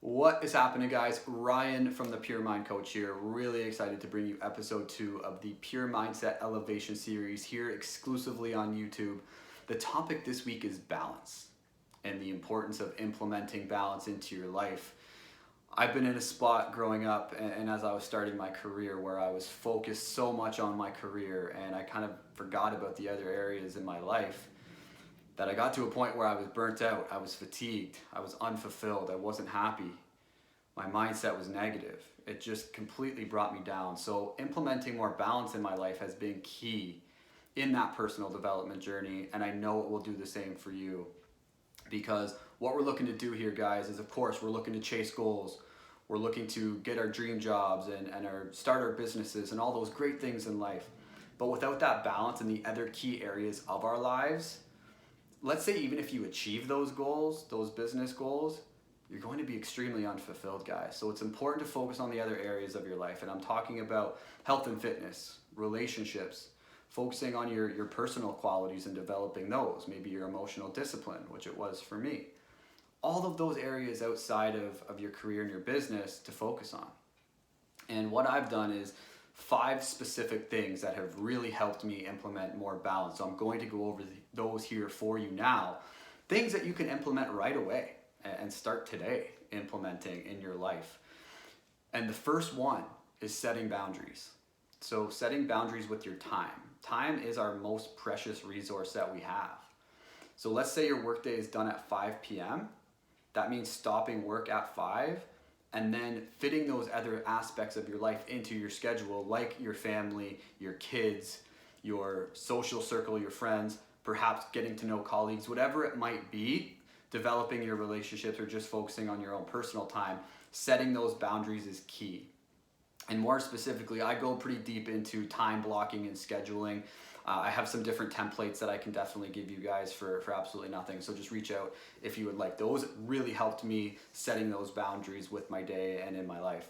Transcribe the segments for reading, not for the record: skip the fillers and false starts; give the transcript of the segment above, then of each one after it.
What is happening, guys? Ryan from the PureMind Coach here. Really excited to bring you episode 2 of the Pure Mindset Elevation series here exclusively on YouTube. The topic this week is balance and the importance of implementing balance into your life. I've been in a spot growing up and as I was starting my career where I was focused so much on my career and I kind of forgot about the other areas in my life that I got to a point where I was burnt out, I was fatigued, I was unfulfilled, I wasn't happy. My mindset was negative. It just completely brought me down. So implementing more balance in my life has been key in that personal development journey, and I know it will do the same for you. Because what we're looking to do here, guys, is of course we're looking to chase goals. We're looking to get our dream jobs and start our businesses and all those great things in life. But without that balance in the other key areas of our lives, let's say even if you achieve those goals, those business goals, you're going to be extremely unfulfilled, guys. So it's important to focus on the other areas of your life. And I'm talking about health and fitness, relationships, focusing on your personal qualities and developing those, maybe your emotional discipline, which it was for me. All of those areas outside of your career and your business to focus on. And what I've done is 5 specific things that have really helped me implement more balance. So I'm going to go over those here for you now. Things that you can implement right away and start today implementing in your life. And the first one is setting boundaries. So setting boundaries with your time. Time is our most precious resource that we have. So let's say your workday is done at 5 p.m. That means stopping work at 5 and then fitting those other aspects of your life into your schedule, like your family, your kids, your social circle, your friends, perhaps getting to know colleagues, whatever it might be, developing your relationships or just focusing on your own personal time. Setting those boundaries is key. And more specifically, I go pretty deep into time blocking and scheduling. I have some different templates that I can definitely give you guys for absolutely nothing. So just reach out if you would like those. It really helped me setting those boundaries with my day and in my life.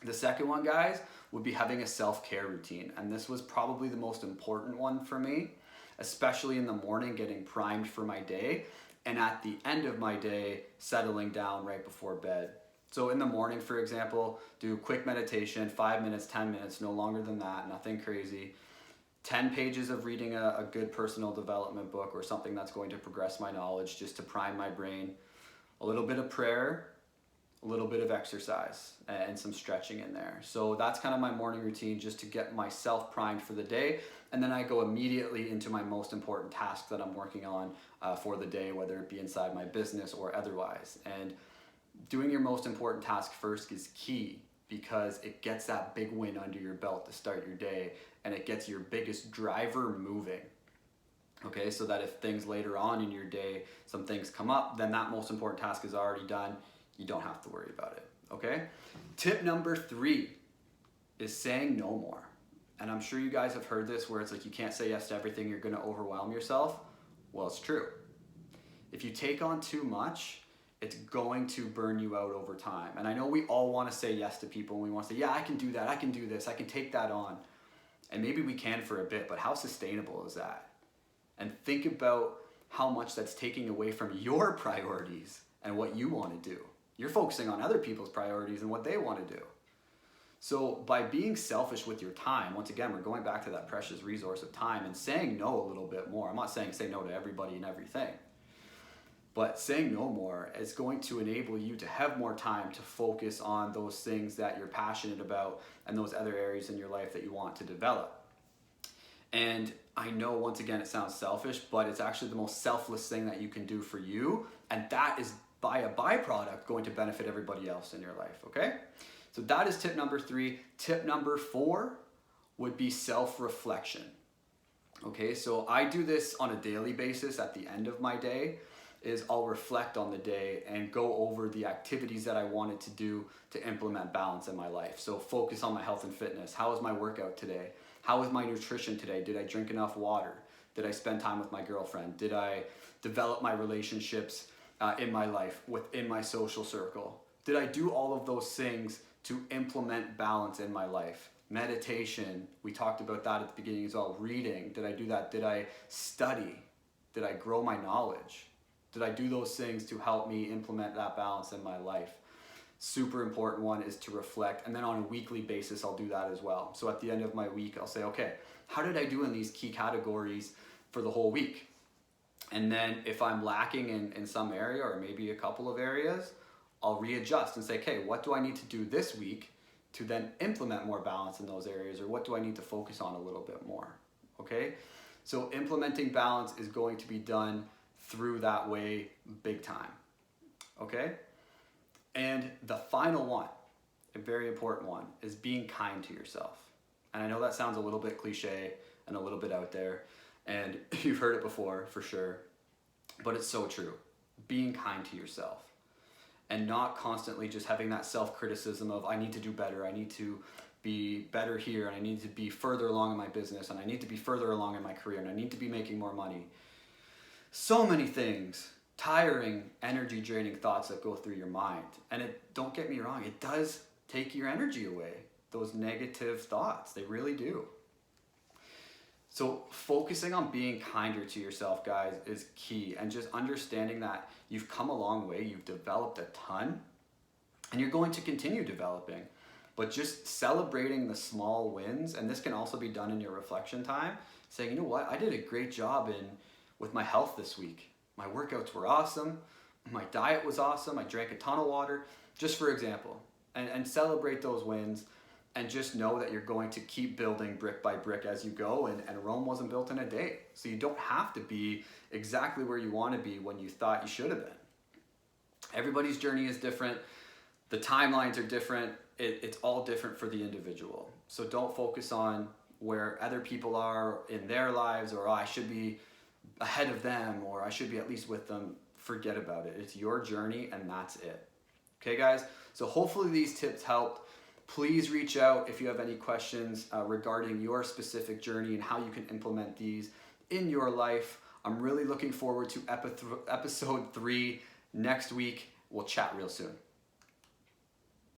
The second one, guys, would be having a self-care routine. And this was probably the most important one for me, especially in the morning, getting primed for my day. And at the end of my day, settling down right before bed. So in the morning, for example, do quick meditation, 5 minutes, 10 minutes, no longer than that, nothing crazy. 10 pages of reading a good personal development book or something that's going to progress my knowledge just to prime my brain. A little bit of prayer, a little bit of exercise, and some stretching in there. So that's kind of my morning routine just to get myself primed for the day. And then I go immediately into my most important task that I'm working on for the day, whether it be inside my business or otherwise. And doing your most important task first is key because it gets that big win under your belt to start your day and it gets your biggest driver moving. Okay, so that if things later on in your day, some things come up, then that most important task is already done. You don't have to worry about it, okay? Tip number 3 is saying no more. And I'm sure you guys have heard this where it's like you can't say yes to everything, you're gonna overwhelm yourself. Well, it's true. If you take on too much, it's going to burn you out over time. And I know we all wanna say yes to people and we wanna say, yeah, I can do that, I can do this, I can take that on. And maybe we can for a bit, but how sustainable is that? And think about how much that's taking away from your priorities and what you wanna do. You're focusing on other people's priorities and what they want to do. So by being selfish with your time, once again, we're going back to that precious resource of time and saying no a little bit more. I'm not saying say no to everybody and everything, but saying no more is going to enable you to have more time to focus on those things that you're passionate about and those other areas in your life that you want to develop. And I know, once again, it sounds selfish, but it's actually the most selfless thing that you can do for you. And that is by a byproduct going to benefit everybody else in your life, okay? So that is tip number 3. Tip number 4 would be self-reflection. Okay, so I do this on a daily basis at the end of my day, is I'll reflect on the day and go over the activities that I wanted to do to implement balance in my life. So focus on my health and fitness. How was my workout today? How was my nutrition today? Did I drink enough water? Did I spend time with my girlfriend? Did I develop my relationships in my life, within my social circle? Did I do all of those things to implement balance in my life? Meditation, we talked about that at the beginning as well. Reading, did I do that? Did I study? Did I grow my knowledge? Did I do those things to help me implement that balance in my life? Super important one is to reflect, and then on a weekly basis I'll do that as well. So at the end of my week I'll say, okay, how did I do in these key categories for the whole week? And then if I'm lacking in some area or maybe a couple of areas, I'll readjust and say, okay, what do I need to do this week to then implement more balance in those areas, or what do I need to focus on a little bit more? Okay, so implementing balance is going to be done through that way big time. Okay, and the final one, a very important one, is being kind to yourself. And I know that sounds a little bit cliche and a little bit out there, and you've heard it before for sure, but it's so true. Being kind to yourself and not constantly just having that self-criticism of I need to do better, I need to be better here, and I need to be further along in my business, and I need to be further along in my career, and I need to be making more money. So many things, tiring, energy draining thoughts that go through your mind. And don't get me wrong, it does take your energy away. Those negative thoughts, they really do. So focusing on being kinder to yourself, guys, is key. And just understanding that you've come a long way, you've developed a ton, and you're going to continue developing. But just celebrating the small wins, and this can also be done in your reflection time, saying, you know what, I did a great job with my health this week. My workouts were awesome, my diet was awesome, I drank a ton of water, just for example. And celebrate those wins, and just know that you're going to keep building brick by brick as you go, and Rome wasn't built in a day. So you don't have to be exactly where you want to be when you thought you should have been. Everybody's journey is different. The timelines are different. It's all different for the individual. So don't focus on where other people are in their lives, or I should be ahead of them, or I should be at least with them. Forget about it. It's your journey, and that's it. Okay, guys? So hopefully these tips helped. Please reach out if you have any questions regarding your specific journey and how you can implement these in your life. I'm really looking forward to episode 3 next week. We'll chat real soon.